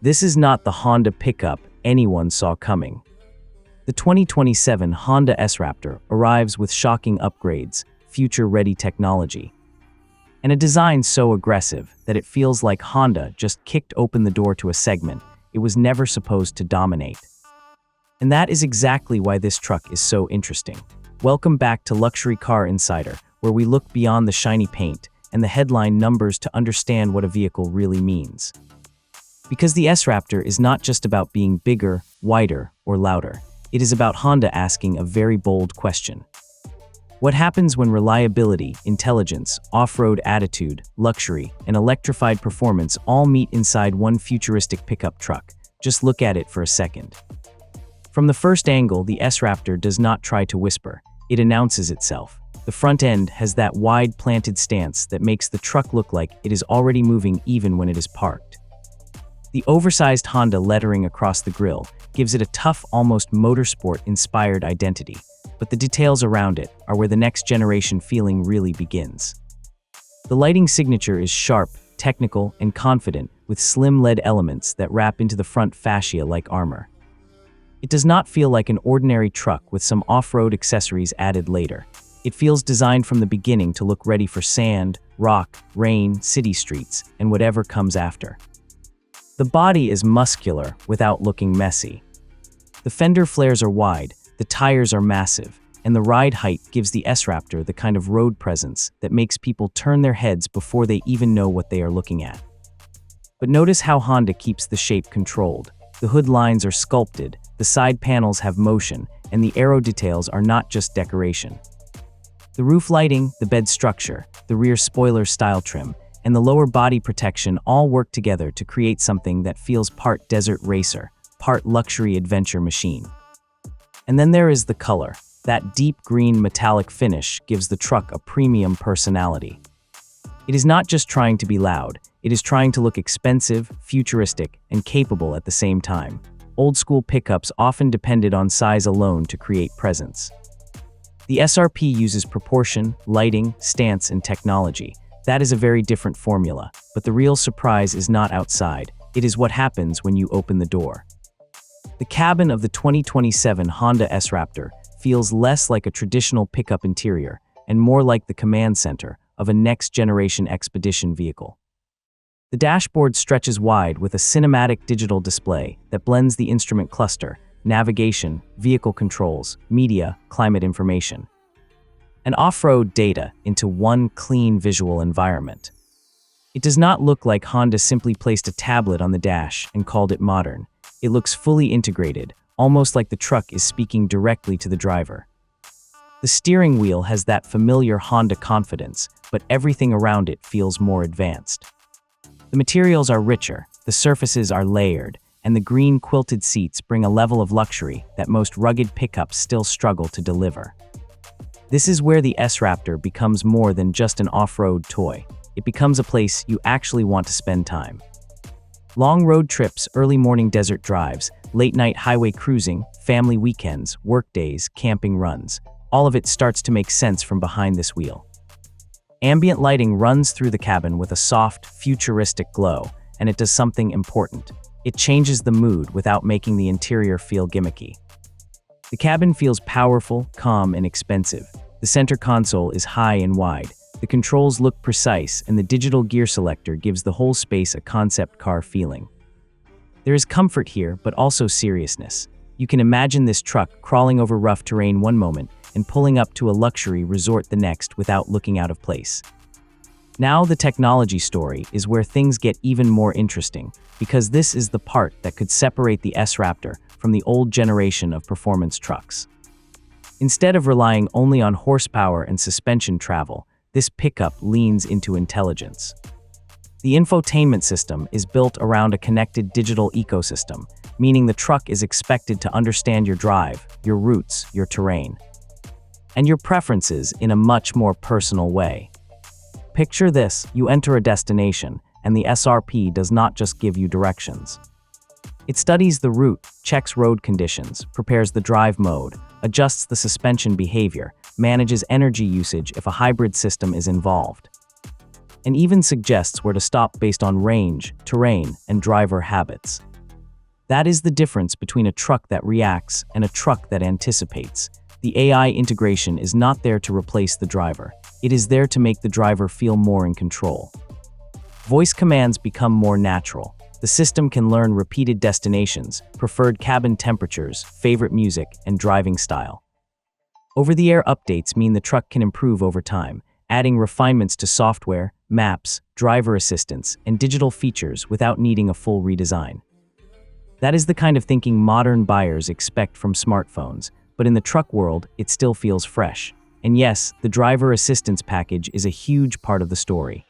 This is not the Honda pickup anyone saw coming. The 2027 Honda S-Raptor arrives with shocking upgrades, future-ready technology, and a design so aggressive that it feels like Honda just kicked open the door to a segment it was never supposed to dominate. And that is exactly why this truck is so interesting. Welcome back to Luxury Car Insider, where we look beyond the shiny paint and the headline numbers to understand what a vehicle really means. Because the S-Raptor is not just about being bigger, wider, or louder. It is about Honda asking a very bold question. What happens when reliability, intelligence, off-road attitude, luxury, and electrified performance all meet inside one futuristic pickup truck? Just look at it for a second. From the first angle, the S-Raptor does not try to whisper. It announces itself. The front end has that wide planted stance that makes the truck look like it is already moving even when it is parked. The oversized Honda lettering across the grille gives it a tough, almost motorsport-inspired identity, but the details around it are where the next-generation feeling really begins. The lighting signature is sharp, technical, and confident, with slim LED elements that wrap into the front fascia like armor. It does not feel like an ordinary truck with some off-road accessories added later. It feels designed from the beginning to look ready for sand, rock, rain, city streets, and whatever comes after. The body is muscular without looking messy. The fender flares are wide, the tires are massive, and the ride height gives the S-Raptor the kind of road presence that makes people turn their heads before they even know what they are looking at. But notice how Honda keeps the shape controlled. The hood lines are sculpted, the side panels have motion, and the aero details are not just decoration. The roof lighting, the bed structure, the rear spoiler style trim, and the lower body protection all work together to create something that feels part desert racer, part luxury adventure machine. And then there is the color. That deep green metallic finish gives the truck a premium personality. It is not just trying to be loud, it is trying to look expensive, futuristic, and capable at the same time. Old-school pickups often depended on size alone to create presence. The SRP uses proportion, lighting, stance, and technology. That is a very different formula, but the real surprise is not outside. It is what happens when you open the door. The cabin of the 2027 Honda S-Raptor feels less like a traditional pickup interior and more like the command center of a next-generation expedition vehicle. The dashboard stretches wide with a cinematic digital display that blends the instrument cluster, navigation, vehicle controls, media, climate information, and off-road data into one clean visual environment. It does not look like Honda simply placed a tablet on the dash and called it modern. It looks fully integrated, almost like the truck is speaking directly to the driver. The steering wheel has that familiar Honda confidence, but everything around it feels more advanced. The materials are richer, the surfaces are layered, and the green quilted seats bring a level of luxury that most rugged pickups still struggle to deliver. This is where the S-Raptor becomes more than just an off-road toy. It becomes a place you actually want to spend time. Long road trips, early morning desert drives, late-night highway cruising, family weekends, workdays, camping runs. All of it starts to make sense from behind this wheel. Ambient lighting runs through the cabin with a soft, futuristic glow, and it does something important. It changes the mood without making the interior feel gimmicky. The cabin feels powerful, calm, and expensive. The center console is high and wide. The controls look precise, and the digital gear selector gives the whole space a concept car feeling. There is comfort here, but also seriousness. You can imagine this truck crawling over rough terrain one moment and pulling up to a luxury resort the next without looking out of place. Now the technology story is where things get even more interesting, because this is the part that could separate the S-Raptor from the old generation of performance trucks. Instead of relying only on horsepower and suspension travel, this pickup leans into intelligence. The infotainment system is built around a connected digital ecosystem, meaning the truck is expected to understand your drive, your routes, your terrain, and your preferences in a much more personal way. Picture this: you enter a destination, and the SRP does not just give you directions. It studies the route, checks road conditions, prepares the drive mode, adjusts the suspension behavior, manages energy usage if a hybrid system is involved, and even suggests where to stop based on range, terrain, and driver habits. That is the difference between a truck that reacts and a truck that anticipates. The AI integration is not there to replace the driver. It is there to make the driver feel more in control. Voice commands become more natural. The system can learn repeated destinations, preferred cabin temperatures, favorite music, and driving style. Over-the-air updates mean the truck can improve over time, adding refinements to software, maps, driver assistance, and digital features without needing a full redesign. That is the kind of thinking modern buyers expect from smartphones, but in the truck world, it still feels fresh. And yes, the driver assistance package is a huge part of the story.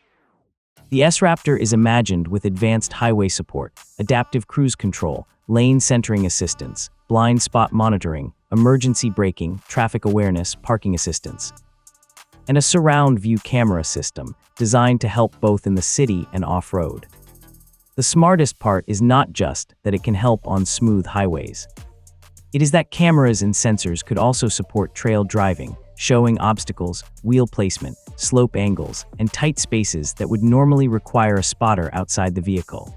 The S-Raptor is imagined with advanced highway support, adaptive cruise control, lane centering assistance, blind spot monitoring, emergency braking, traffic awareness, parking assistance, and a surround view camera system designed to help both in the city and off-road. The smartest part is not just that it can help on smooth highways. It is that cameras and sensors could also support trail driving, showing obstacles, wheel placement, slope angles, and tight spaces that would normally require a spotter outside the vehicle.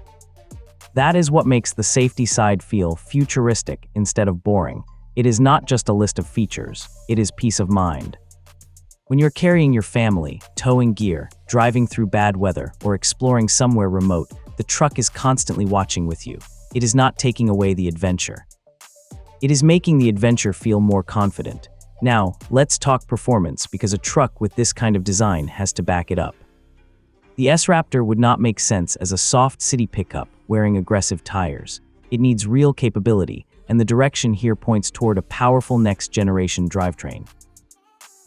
That is what makes the safety side feel futuristic instead of boring. It is not just a list of features, it is peace of mind. When you're carrying your family, towing gear, driving through bad weather, or exploring somewhere remote, the truck is constantly watching with you. It is not taking away the adventure. It is making the adventure feel more confident. Now, let's talk performance, because a truck with this kind of design has to back it up. The S-Raptor would not make sense as a soft city pickup wearing aggressive tires. It needs real capability, and the direction here points toward a powerful next-generation drivetrain.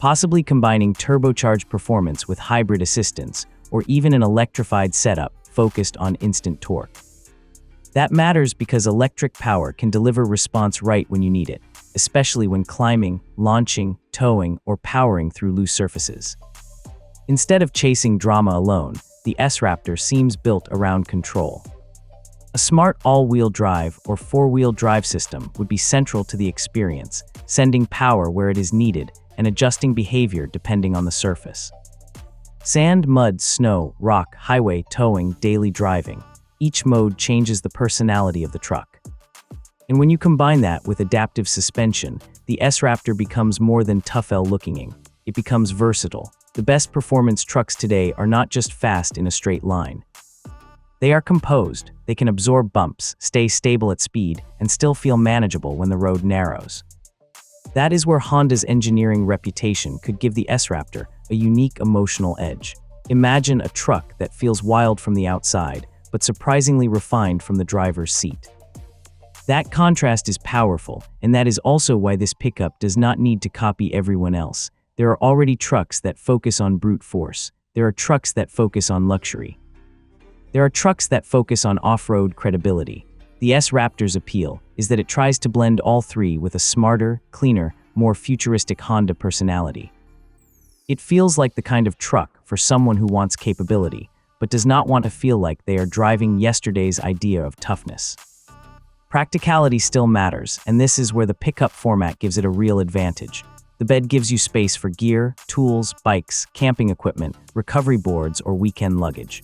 Possibly combining turbocharged performance with hybrid assistance, or even an electrified setup focused on instant torque. That matters because electric power can deliver response right when you need it, especially when climbing, launching, towing, or powering through loose surfaces. Instead of chasing drama alone, the S-Raptor seems built around control. A smart all-wheel drive or four-wheel drive system would be central to the experience, sending power where it is needed and adjusting behavior depending on the surface. Sand, mud, snow, rock, highway, towing, daily driving. Each mode changes the personality of the truck. And when you combine that with adaptive suspension, the S-Raptor becomes more than tough looking. It becomes versatile. The best performance trucks today are not just fast in a straight line. They are composed. They can absorb bumps, stay stable at speed, and still feel manageable when the road narrows. That is where Honda's engineering reputation could give the S-Raptor a unique emotional edge. Imagine a truck that feels wild from the outside, but surprisingly refined from the driver's seat. That contrast is powerful, and that is also why this pickup does not need to copy everyone else. There are already trucks that focus on brute force. There are trucks that focus on luxury. There are trucks that focus on off-road credibility. The S-Raptor's appeal is that it tries to blend all three with a smarter, cleaner, more futuristic Honda personality. It feels like the kind of truck for someone who wants capability, but does not want to feel like they are driving yesterday's idea of toughness. Practicality still matters, and this is where the pickup format gives it a real advantage. The bed gives you space for gear, tools, bikes, camping equipment, recovery boards, or weekend luggage.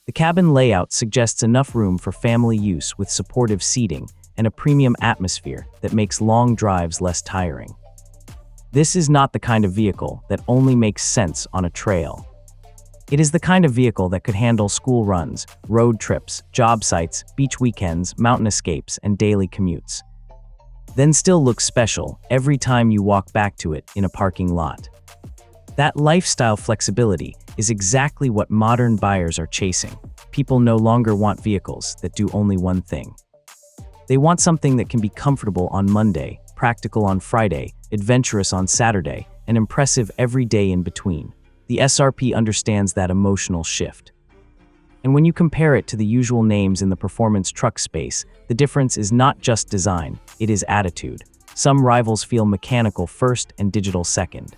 The cabin layout suggests enough room for family use with supportive seating and a premium atmosphere that makes long drives less tiring. This is not the kind of vehicle that only makes sense on a trail. It is the kind of vehicle that could handle school runs, road trips, job sites, beach weekends, mountain escapes, and daily commutes. Then still looks special every time you walk back to it in a parking lot. That lifestyle flexibility is exactly what modern buyers are chasing. People no longer want vehicles that do only one thing. They want something that can be comfortable on Monday, practical on Friday, adventurous on Saturday, and impressive every day in between. The SRP understands that emotional shift. And when you compare it to the usual names in the performance truck space, the difference is not just design, it is attitude. Some rivals feel mechanical first and digital second.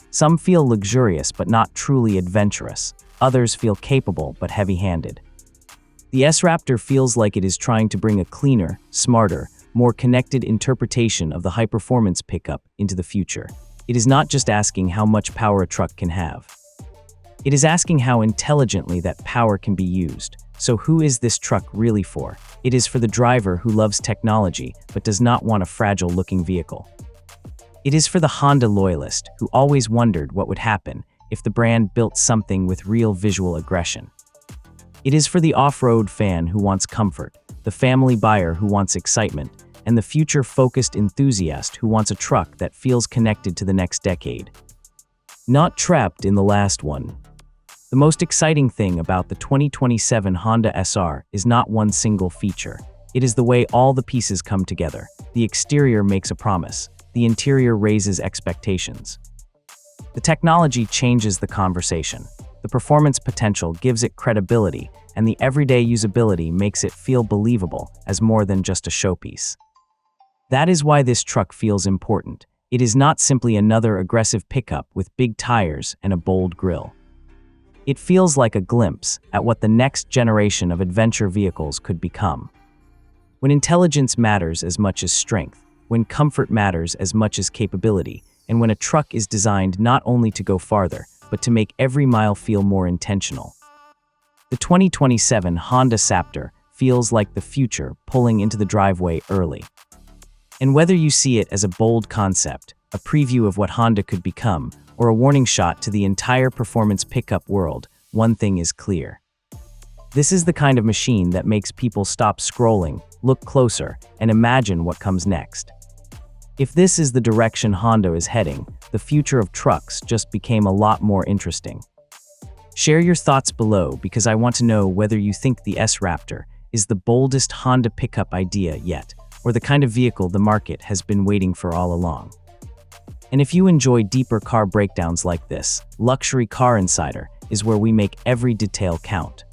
Some feel luxurious but not truly adventurous. Others feel capable but heavy-handed. The S-Raptor feels like it is trying to bring a cleaner, smarter, more connected interpretation of the high-performance pickup into the future. It is not just asking how much power a truck can have. It is asking how intelligently that power can be used. So who is this truck really for? It is for the driver who loves technology but does not want a fragile-looking vehicle. It is for the Honda loyalist who always wondered what would happen if the brand built something with real visual aggression. It is for the off-road fan who wants comfort, the family buyer who wants excitement, and the future-focused enthusiast who wants a truck that feels connected to the next decade. Not trapped in the last one. The most exciting thing about the 2027 Honda SR is not one single feature. It is the way all the pieces come together. The exterior makes a promise. The interior raises expectations. The technology changes the conversation. The performance potential gives it credibility, and the everyday usability makes it feel believable as more than just a showpiece. That is why this truck feels important. It is not simply another aggressive pickup with big tires and a bold grille. It feels like a glimpse at what the next generation of adventure vehicles could become. When intelligence matters as much as strength, when comfort matters as much as capability, and when a truck is designed not only to go farther, but to make every mile feel more intentional. The 2027 Honda S-Raptor feels like the future pulling into the driveway early. And whether you see it as a bold concept, a preview of what Honda could become, or a warning shot to the entire performance pickup world, one thing is clear. This is the kind of machine that makes people stop scrolling, look closer, and imagine what comes next. If this is the direction Honda is heading, the future of trucks just became a lot more interesting. Share your thoughts below because I want to know whether you think the S-Raptor is the boldest Honda pickup idea yet, or the kind of vehicle the market has been waiting for all along. And if you enjoy deeper car breakdowns like this, Luxury Car Insider is where we make every detail count.